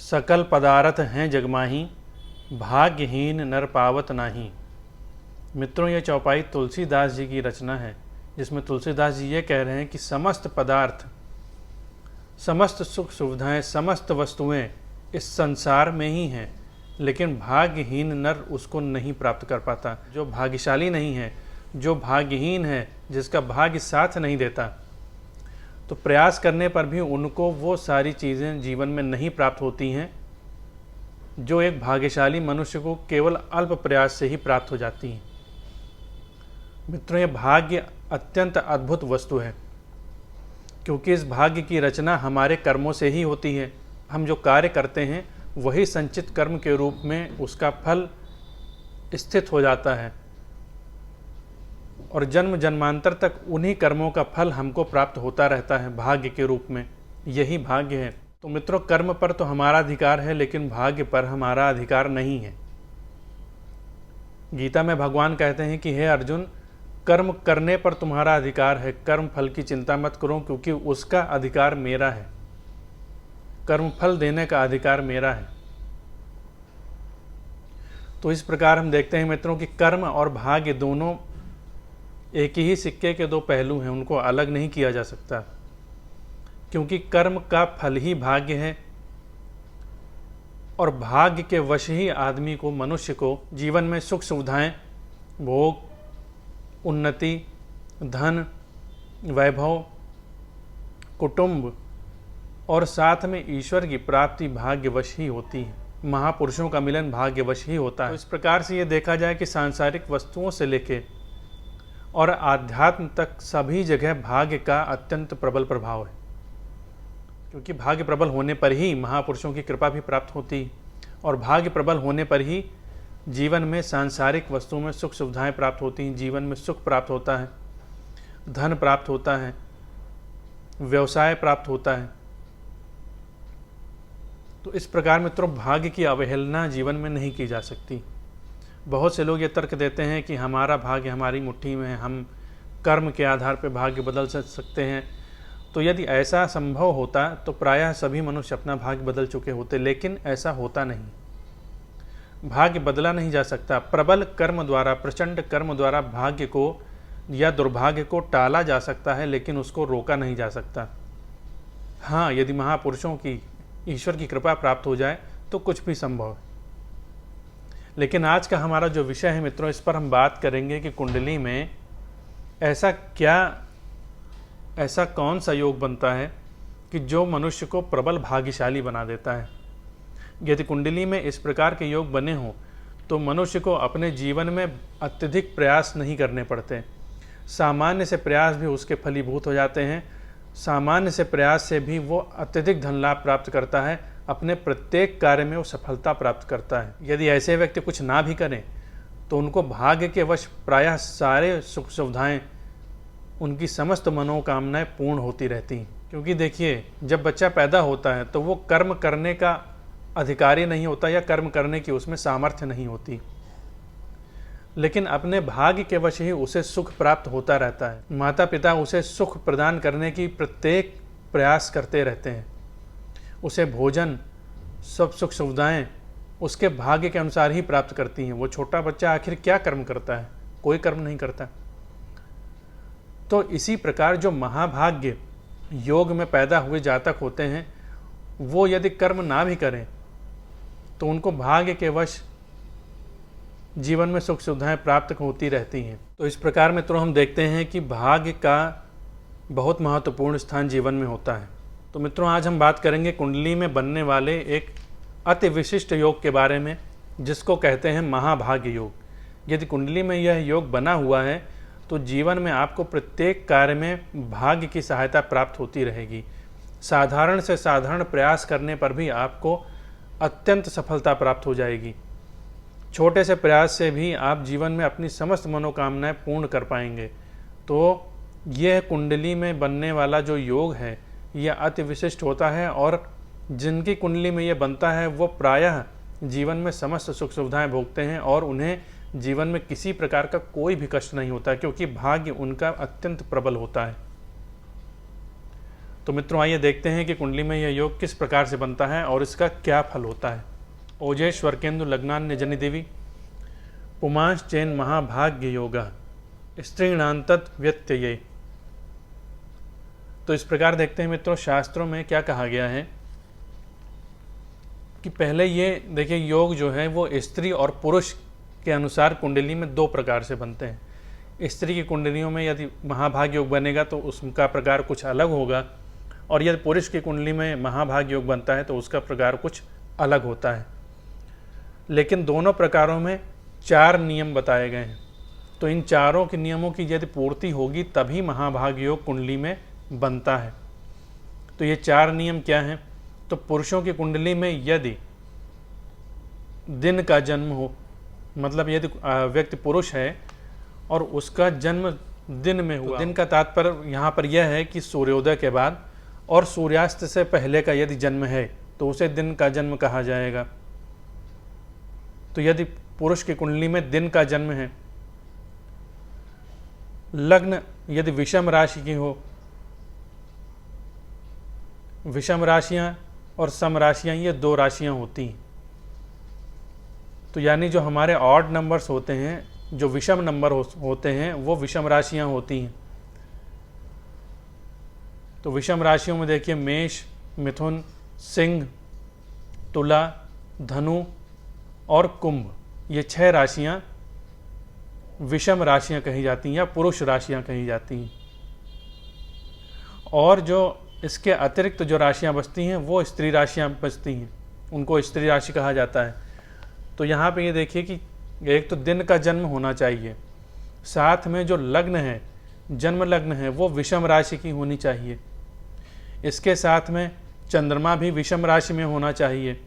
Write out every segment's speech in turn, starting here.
सकल पदार्थ हैं जगमाही, भाग्यहीन नर पावत नाही। मित्रों, ये चौपाई तुलसीदास जी की रचना है, जिसमें तुलसीदास जी ये कह रहे हैं कि समस्त पदार्थ, समस्त सुख सुविधाएं, समस्त वस्तुएं इस संसार में ही हैं, लेकिन भाग्यहीन नर उसको नहीं प्राप्त कर पाता। जो भाग्यशाली नहीं है, जो भाग्यहीन है, जिसका भाग्य साथ नहीं देता, तो प्रयास करने पर भी उनको वो सारी चीज़ें जीवन में नहीं प्राप्त होती हैं जो एक भाग्यशाली मनुष्य को केवल अल्प प्रयास से ही प्राप्त हो जाती हैं। मित्रों, ये भाग्य अत्यंत अद्भुत वस्तु है, क्योंकि इस भाग्य की रचना हमारे कर्मों से ही होती है। हम जो कार्य करते हैं वही संचित कर्म के रूप में उसका फल स्थित हो जाता है, और जन्म जन्मांतर तक उन्हीं कर्मों का फल हमको प्राप्त होता रहता है भाग्य के रूप में। यही भाग्य है। तो मित्रों, कर्म पर तो हमारा अधिकार है, लेकिन भाग्य पर हमारा अधिकार नहीं है। गीता में भगवान कहते हैं कि हे अर्जुन, कर्म करने पर तुम्हारा अधिकार है, कर्म फल की चिंता मत करो, क्योंकि उसका अधिकार मेरा है, कर्म फल देने का अधिकार मेरा है। तो इस प्रकार हम देखते हैं मित्रों कि कर्म और भाग्य दोनों एक ही सिक्के के दो पहलू हैं, उनको अलग नहीं किया जा सकता, क्योंकि कर्म का फल ही भाग्य है, और भाग्य के वश ही आदमी को, मनुष्य को जीवन में सुख सुविधाएं, भोग, उन्नति, धन, वैभव, कुटुंब और साथ में ईश्वर की प्राप्ति भाग्यवश ही होती है। महापुरुषों का मिलन भाग्यवश ही होता है। तो इस प्रकार से ये देखा जाए कि सांसारिक वस्तुओं से लेके और आध्यात्म तक सभी जगह भाग्य का अत्यंत प्रबल प्रभाव है, क्योंकि भाग्य प्रबल होने पर ही महापुरुषों की कृपा भी प्राप्त होती है, और भाग्य प्रबल होने पर ही जीवन में सांसारिक वस्तुओं में सुख सुविधाएं प्राप्त होती हैं, जीवन में सुख प्राप्त होता है, धन प्राप्त होता है, व्यवसाय प्राप्त होता है। तो इस प्रकार मित्रों, भाग्य की अवहेलना जीवन में नहीं की जा सकती। बहुत से लोग ये तर्क देते हैं कि हमारा भाग्य हमारी मुट्ठी में है, हम कर्म के आधार पर भाग्य बदल सकते हैं। तो यदि ऐसा संभव होता तो प्रायः सभी मनुष्य अपना भाग्य बदल चुके होते, लेकिन ऐसा होता नहीं। भाग्य बदला नहीं जा सकता। प्रबल कर्म द्वारा, प्रचंड कर्म द्वारा भाग्य को या दुर्भाग्य को टाला जा सकता है, लेकिन उसको रोका नहीं जा सकता। हाँ, यदि महापुरुषों की, ईश्वर की कृपा प्राप्त हो जाए तो कुछ भी संभव है। लेकिन आज का हमारा जो विषय है मित्रों, इस पर हम बात करेंगे कि कुंडली में ऐसा कौन सा योग बनता है कि जो मनुष्य को प्रबल भाग्यशाली बना देता है। यदि कुंडली में इस प्रकार के योग बने हों तो मनुष्य को अपने जीवन में अत्यधिक प्रयास नहीं करने पड़ते। सामान्य से प्रयास भी उसके फलीभूत हो जाते हैं। सामान्य से प्रयास से भी वो अत्यधिक धन लाभ प्राप्त करता है, अपने प्रत्येक कार्य में वो सफलता प्राप्त करता है। यदि ऐसे व्यक्ति कुछ ना भी करें तो उनको भाग्य के वश प्रायः सारे सुख सुविधाएं, उनकी समस्त मनोकामनाएं पूर्ण होती रहती हैं। क्योंकि देखिए, जब बच्चा पैदा होता है तो वो कर्म करने का अधिकारी नहीं होता, या कर्म करने की उसमें सामर्थ्य नहीं होती, लेकिन अपने भाग्य के वश ही उसे सुख प्राप्त होता रहता है। माता पिता उसे सुख प्रदान करने की प्रत्येक प्रयास करते रहते हैं। उसे भोजन, सब सुख सुविधाएं उसके भाग्य के अनुसार ही प्राप्त करती हैं। वो छोटा बच्चा आखिर क्या कर्म करता है? कोई कर्म नहीं करता। तो इसी प्रकार जो महाभाग्य योग में पैदा हुए जातक होते हैं, वो यदि कर्म ना भी करें तो उनको भाग्य के वश जीवन में सुख सुविधाएं प्राप्त होती रहती हैं। तो इस प्रकार मित्रों, हम देखते हैं कि भाग्य का बहुत महत्वपूर्ण स्थान जीवन में होता है। तो मित्रों, आज हम बात करेंगे कुंडली में बनने वाले एक अति विशिष्ट योग के बारे में, जिसको कहते हैं महाभाग्य योग। यदि कुंडली में यह योग बना हुआ है तो जीवन में आपको प्रत्येक कार्य में भाग्य की सहायता प्राप्त होती रहेगी। साधारण से साधारण प्रयास करने पर भी आपको अत्यंत सफलता प्राप्त हो जाएगी। छोटे से प्रयास से भी आप जीवन में अपनी समस्त मनोकामनाएं पूर्ण कर पाएंगे। तो यह कुंडली में बनने वाला जो योग है, यह अति विशिष्ट होता है, और जिनकी कुंडली में यह बनता है वो प्रायः जीवन में समस्त सुख सुविधाएं भोगते हैं, और उन्हें जीवन में किसी प्रकार का कोई भी कष्ट नहीं होता, क्योंकि भाग्य उनका अत्यंत प्रबल होता है। तो मित्रों आइए देखते हैं कि कुंडली में यह योग किस प्रकार से बनता है और इसका क्या फल होता है। ओजेश वर्केंदु लग्नान्य जनि देवी पुमांश चैन महाभाग्य योगा स्त्रीणांतत व्यत्यये। तो इस प्रकार देखते हैं मित्रों, शास्त्रों में क्या कहा गया है कि पहले ये देखिए, योग जो है वो स्त्री और पुरुष के अनुसार कुंडली में दो प्रकार से बनते हैं। स्त्री की कुंडलियों में यदि महाभाग्य योग बनेगा तो उसका प्रकार कुछ अलग होगा, और यदि पुरुष की कुंडली में महाभाग्य योग बनता है तो उसका प्रकार कुछ अलग होता है। लेकिन दोनों प्रकारों में 4 नियम बताए गए हैं। तो इन चारों के नियमों की यदि पूर्ति होगी तभी महाभाग्य योग कुंडली में बनता है। तो ये 4 नियम क्या हैं? तो पुरुषों की कुंडली में यदि दिन का जन्म हो, मतलब यदि व्यक्ति पुरुष है और उसका जन्म दिन में हुआ, तो दिन का तात्पर्य यहाँ पर यह है कि सूर्योदय के बाद और सूर्यास्त से पहले का यदि जन्म है तो उसे दिन का जन्म कहा जाएगा। तो यदि पुरुष की कुंडली में दिन का जन्म है, लग्न यदि विषम राशि की हो, विषम राशियां और सम राशियां ये 2 राशियां होती हैं। तो यानी जो हमारे ऑड नंबर्स होते हैं, जो विषम नंबर होते हैं वो विषम राशियां होती हैं। तो विषम राशियों में देखिए मेष, मिथुन, सिंह, तुला, धनु और कुंभ, ये 6 राशियां विषम राशियां कही जाती हैं या पुरुष राशियां कही जाती हैं। और जो इसके अतिरिक्त जो राशियां बचती हैं वो स्त्री राशियां बचती हैं, उनको स्त्री राशि कहा जाता है। तो यहाँ पे ये देखिए कि एक तो दिन का जन्म होना चाहिए, साथ में जो लग्न है, जन्म लग्न है, वो विषम राशि की होनी चाहिए। इसके साथ में चंद्रमा भी विषम राशि में होना चाहिए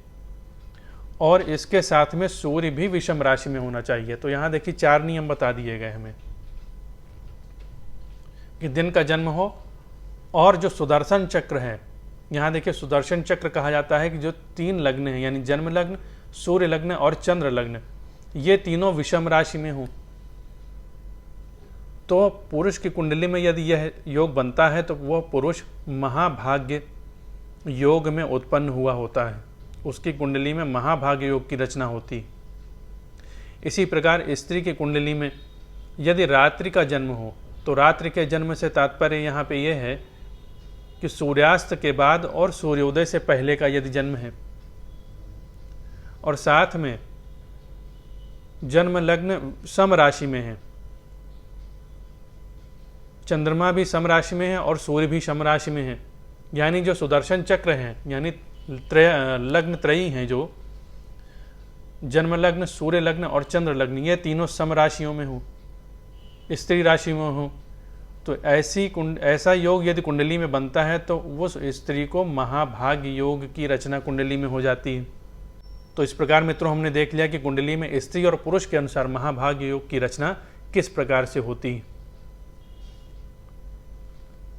और इसके साथ में सूर्य भी विषम राशि में होना चाहिए। तो यहाँ देखिए 4 नियम बता दिए गए हमें कि दिन का जन्म हो, और जो सुदर्शन चक्र है, यहाँ देखिए सुदर्शन चक्र कहा जाता है कि जो 3 लग्न हैं, यानी जन्म लग्न, सूर्य लग्न और चंद्र लग्न, ये तीनों विषम राशि में हो। तो पुरुष की कुंडली में यदि यह योग बनता है तो वह पुरुष महाभाग्य योग में उत्पन्न हुआ होता है, उसकी कुंडली में महाभाग्य योग की रचना होती। इसी प्रकार स्त्री की कुंडली में यदि रात्रि का जन्म हो, तो रात्रि के जन्म से तात्पर्य यहाँ पे यह है कि सूर्यास्त के बाद और सूर्योदय से पहले का यदि जन्म है, और साथ में जन्म लग्न सम राशि में है, चंद्रमा भी सम राशि में है और सूर्य भी सम राशि में है, यानी जो सुदर्शन चक्र है, यानी लग्न त्रयी हैं, जो जन्म लग्न, सूर्य लग्न और चंद्र लग्न, ये तीनों सम राशियों में हो, स्त्री राशि में हो, तो ऐसा योग यदि कुंडली में बनता है तो वो स्त्री को महाभाग्य योग की रचना कुंडली में हो जाती है। तो इस प्रकार मित्रों हमने देख लिया कि कुंडली में स्त्री और पुरुष के अनुसार महाभाग्य योग की रचना किस प्रकार से होती है।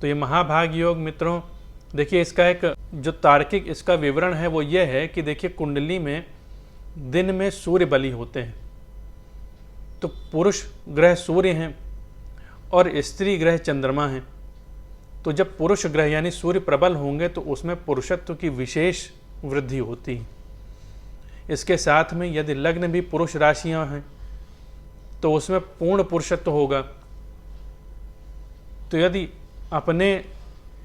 तो ये महाभाग्य योग मित्रों देखिए, इसका एक जो तार्किक इसका विवरण है वो ये है कि देखिए कुंडली में दिन में सूर्य बली होते हैं, तो पुरुष ग्रह सूर्य हैं और स्त्री ग्रह चंद्रमा हैं। तो जब पुरुष ग्रह यानी सूर्य प्रबल होंगे तो उसमें पुरुषत्व की विशेष वृद्धि होती है। इसके साथ में यदि लग्न भी पुरुष राशियां हैं तो उसमें पूर्ण पुरुषत्व होगा। तो यदि अपने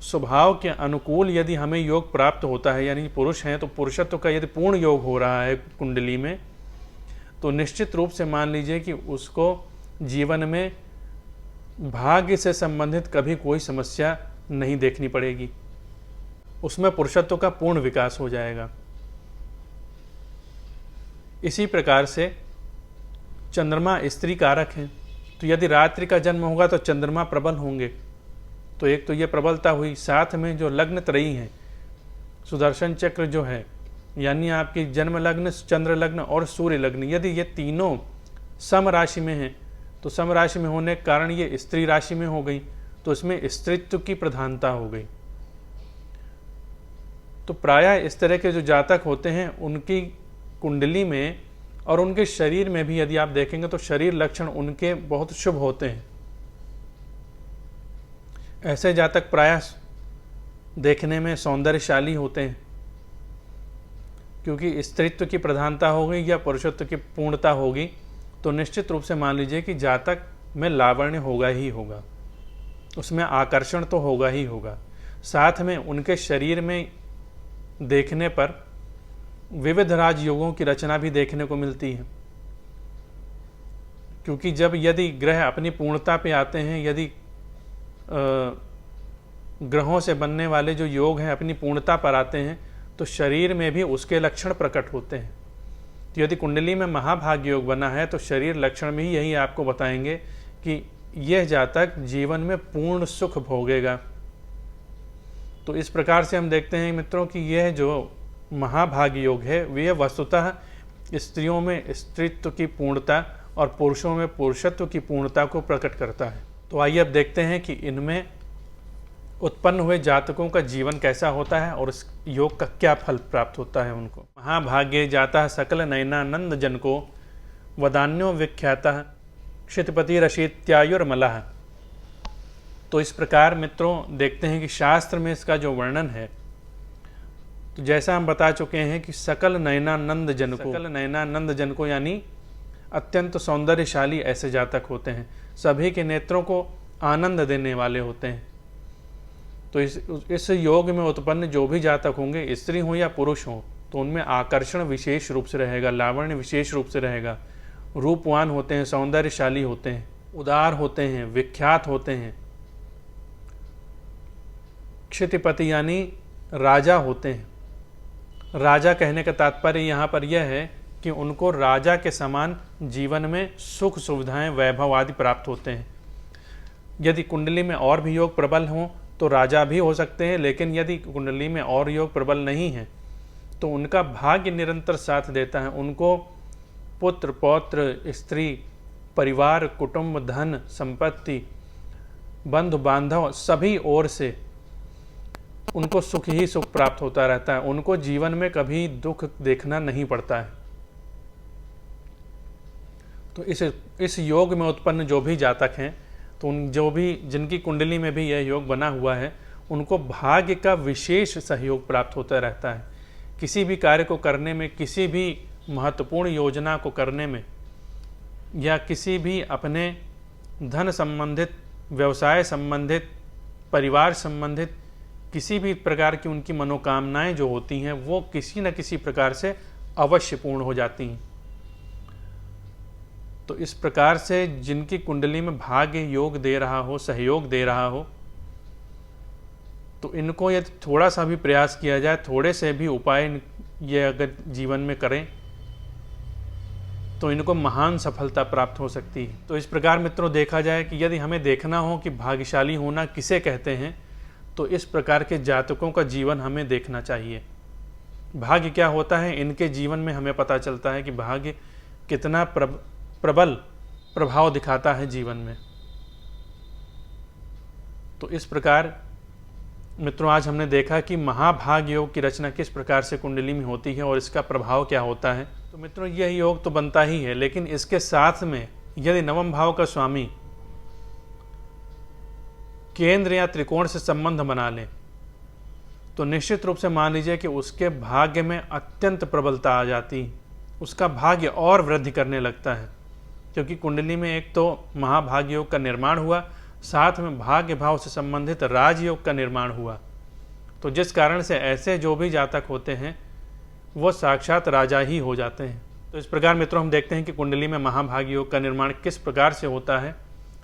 स्वभाव के अनुकूल यदि हमें योग प्राप्त होता है, यानी पुरुष हैं तो पुरुषत्व का यदि पूर्ण योग हो रहा है कुंडली में, तो निश्चित रूप से मान लीजिए कि उसको जीवन में भाग्य से संबंधित कभी कोई समस्या नहीं देखनी पड़ेगी, उसमें पुरुषत्व का पूर्ण विकास हो जाएगा। इसी प्रकार से चंद्रमा स्त्री कारक है, तो यदि रात्रि का जन्म होगा तो चंद्रमा प्रबल होंगे। तो एक तो ये प्रबलता हुई, साथ में जो लग्न त्रयी हैं, सुदर्शन चक्र जो है, यानी आपकी जन्म लग्न, चंद्र लग्न और सूर्य लग्न, यदि ये तीनों सम राशि में हैं तो सम राशि में होने के कारण ये स्त्री राशि में हो गई, तो इसमें स्त्रीत्व की प्रधानता हो गई। तो प्रायः इस तरह के जो जातक होते हैं उनकी कुंडली में और उनके शरीर में भी यदि आप देखेंगे तो शरीर लक्षण उनके बहुत शुभ होते हैं। ऐसे जातक प्रायः देखने में सौंदर्यशाली होते हैं, क्योंकि स्त्रीत्व की प्रधानता होगी या पुरुषत्व की पूर्णता होगी तो निश्चित रूप से मान लीजिए कि जातक में लावण्य होगा ही होगा, उसमें आकर्षण तो होगा ही होगा। साथ में उनके शरीर में देखने पर विविध राजयोगों की रचना भी देखने को मिलती है, क्योंकि यदि ग्रह अपनी पूर्णता पे आते हैं, यदि ग्रहों से बनने वाले जो योग हैं अपनी पूर्णता पर आते हैं तो शरीर में भी उसके लक्षण प्रकट होते हैं। तो यदि कुंडली में महाभाग्य योग बना है तो शरीर लक्षण में ही यही आपको बताएंगे कि यह जातक जीवन में पूर्ण सुख भोगेगा। तो इस प्रकार से हम देखते हैं मित्रों कि यह जो महाभाग्य योग है वह वस्तुतः स्त्रियों में स्त्रीत्व की पूर्णता और पुरुषों में पुरुषत्व की पूर्णता को प्रकट करता है। तो आइए अब देखते हैं कि इनमें उत्पन्न हुए जातकों का जीवन कैसा होता है और इस योग का क्या फल प्राप्त होता है उनको। महाभाग्य जाता सकल नयनानंद जन को वदान्यो विख्याता क्षितिपति रशीत्यायुर्मलः। तो इस प्रकार मित्रों देखते हैं कि शास्त्र में इसका जो वर्णन है, तो जैसा हम बता चुके हैं कि सकल नयनानंद जन को यानी अत्यंत सौंदर्यशाली ऐसे जातक होते हैं, सभी के नेत्रों को आनंद देने वाले होते हैं। तो इस योग में उत्पन्न जो भी जातक होंगे, स्त्री हो या पुरुष हो, तो उनमें आकर्षण विशेष रूप से रहेगा, लावण्य विशेष रूप से रहेगा, रूपवान होते हैं, सौंदर्यशाली होते हैं, उदार होते हैं, विख्यात होते हैं, क्षितिपति यानी राजा होते हैं। राजा कहने का तात्पर्य यहाँ पर यह है कि उनको राजा के समान जीवन में सुख सुविधाएं वैभव आदि प्राप्त होते हैं। यदि कुंडली में और भी योग प्रबल हों तो राजा भी हो सकते हैं, लेकिन यदि कुंडली में और योग प्रबल नहीं है तो उनका भाग्य निरंतर साथ देता है। उनको पुत्र पौत्र स्त्री परिवार कुटुंब धन संपत्ति बंधु बांधव सभी ओर से उनको सुख ही सुख प्राप्त होता रहता है। उनको जीवन में कभी दुख देखना नहीं पड़ता है। तो इस योग में उत्पन्न जो भी जातक हैं, तो उन जिनकी कुंडली में भी यह योग बना हुआ है, उनको भाग्य का विशेष सहयोग प्राप्त होता रहता है। किसी भी कार्य को करने में, किसी भी महत्वपूर्ण योजना को करने में, या किसी भी अपने धन संबंधित, व्यवसाय संबंधित, परिवार संबंधित किसी भी प्रकार की उनकी मनोकामनाएं जो होती हैं वो किसी न किसी प्रकार से अवश्य पूर्ण हो जाती हैं। तो इस प्रकार से जिनकी कुंडली में भाग्य योग दे रहा हो, सहयोग दे रहा हो, तो इनको यदि थोड़ा सा भी प्रयास किया जाए, थोड़े से भी उपाय ये अगर जीवन में करें तो इनको महान सफलता प्राप्त हो सकती है। तो इस प्रकार मित्रों देखा जाए कि यदि हमें देखना हो कि भाग्यशाली होना किसे कहते हैं, तो इस प्रकार के जातकों का जीवन हमें देखना चाहिए। भाग्य क्या होता है, इनके जीवन में हमें पता चलता है कि भाग्य कितना प्रबल प्रभाव दिखाता है जीवन में। तो इस प्रकार मित्रों आज हमने देखा कि महाभाग्य योग की रचना किस प्रकार से कुंडली में होती है और इसका प्रभाव क्या होता है। तो मित्रों यह योग तो बनता ही है, लेकिन इसके साथ में यदि नवम भाव का स्वामी केंद्र या त्रिकोण से संबंध बना ले तो निश्चित रूप से मान लीजिए कि उसके भाग्य में अत्यंत प्रबलता आ जाती, उसका भाग्य और वृद्धि करने लगता है, क्योंकि कुंडली में एक तो महाभाग्य योग का निर्माण हुआ, साथ में भाग्य भाव से संबंधित राजयोग का निर्माण हुआ। तो जिस कारण से ऐसे जो भी जातक होते हैं वो साक्षात राजा ही हो जाते हैं। तो इस प्रकार मित्रों हम देखते हैं कि कुंडली में महाभाग्य योग का निर्माण किस प्रकार से होता है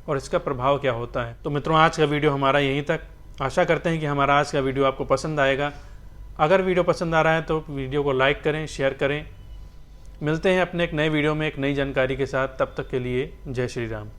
और इसका प्रभाव क्या होता है। तो मित्रों आज का वीडियो हमारा यहीं तक। आशा करते हैं कि हमारा आज का वीडियो आपको पसंद आएगा। अगर वीडियो पसंद आ रहा है तो वीडियो को लाइक करें, शेयर करें। मिलते हैं अपने एक नए वीडियो में एक नई जानकारी के साथ। तब तक के लिए जय श्री राम।